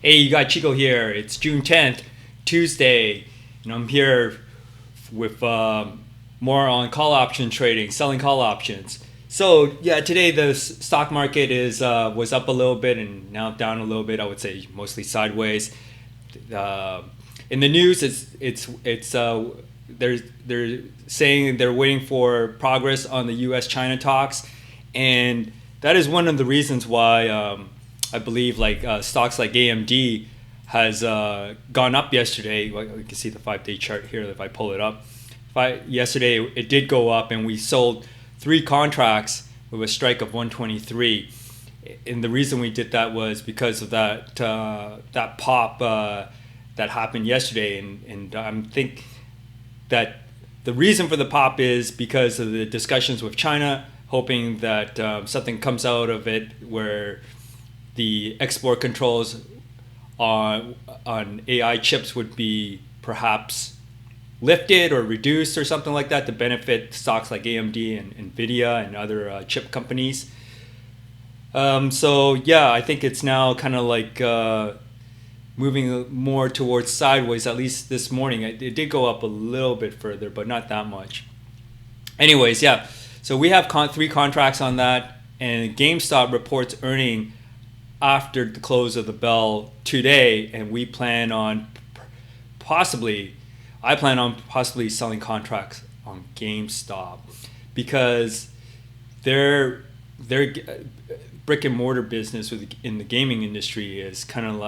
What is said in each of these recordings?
Hey, you got Chico here. It's June 10th, Tuesday, and I'm here with more on call option trading, selling call options. So yeah, today the stock market is was up a little bit and now down a little bit. I would say mostly sideways. Uh, in the news, it's they're saying they're waiting for progress on the U.S.-China talks, and that is one of the reasons why I believe stocks like AMD has gone up yesterday. Like, you can see the 5-day chart here if I pull it up. Yesterday it did go up, and we sold 3 contracts with a strike of 123. And the reason we did that was because of that pop that happened yesterday, and I think that the reason for the pop is because of the discussions with China, hoping that something comes out of it where the export controls on AI chips would be perhaps lifted or reduced or something like that to benefit stocks like AMD and Nvidia and other chip companies. So yeah, I think it's now kind of moving more towards sideways. At least this morning, it did go up a little bit further, but not that much. Anyways, yeah. So we have 3 contracts on that, and GameStop reports earning after the close of the bell today, and we plan on I plan on possibly selling contracts on GameStop because their brick and mortar business in the gaming industry is kind of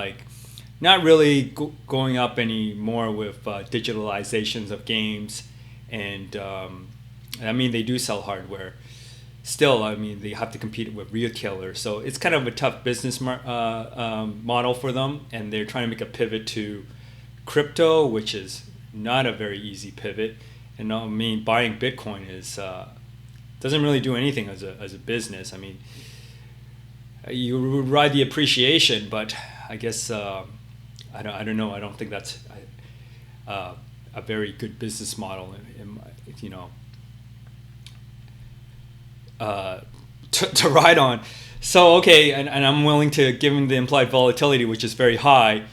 not really going up anymore with digitalizations of games, and I mean they do sell hardware. Still, I mean they have to compete with retailers, so it's kind of a tough business model for them, and they're trying to make a pivot to crypto, which is not a very easy pivot. And I mean buying Bitcoin is doesn't really do anything as a business. I mean you ride the appreciation, but I guess I don't know. I don't think that's a very good business model, to ride on. So okay, and I'm willing to, given the implied volatility, which is very high,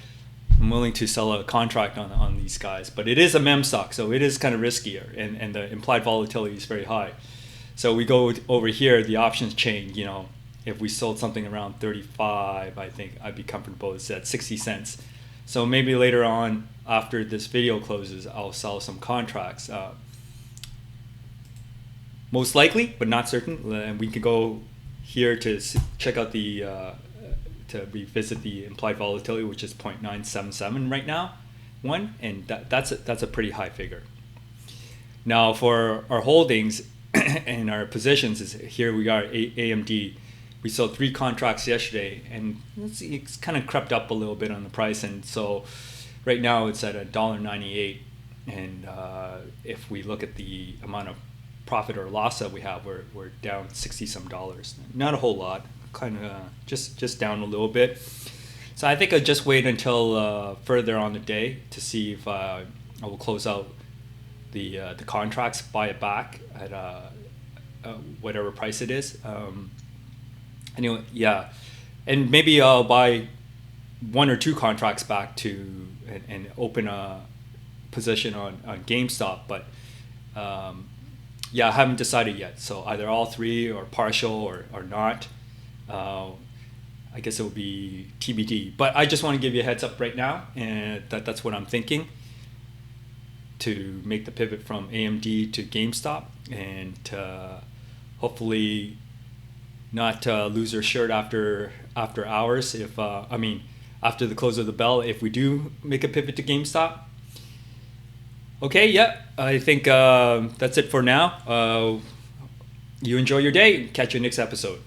I'm willing to sell a contract on these guys. But it is a meme stock, so it is kind of riskier, and the implied volatility is very high. So we go over here, the options chain. If we sold something around 35, I think I'd be comfortable. It's at 60 cents. So maybe later on, after this video closes, I'll sell some contracts. Most likely, but not certain. And we could go here to check out to revisit the implied volatility, which is 0.977 right now, and that's a pretty high figure. Now for our holdings and our positions, is here we are AMD. We sold 3 contracts yesterday, and it's kind of crept up a little bit on the price, and so right now it's at $1.98. And if we look at the amount of profit or loss that we have, we're down 60 some dollars. Not a whole lot, kind of just down a little bit. So I think I'll just wait until further on the day to see if I will close out the contracts, buy it back at whatever price it is. Anyway, yeah, and maybe I'll buy 1 or 2 contracts back and open a position on GameStop, but yeah, I haven't decided yet. So either all 3 or partial or not. I guess it will be TBD. But I just want to give you a heads up right now, and that's what I'm thinking, to make the pivot from AMD to GameStop, and hopefully not lose our shirt after hours. After the close of the bell, if we do make a pivot to GameStop. Okay, yeah, I think that's it for now. You enjoy your day. Catch you next episode.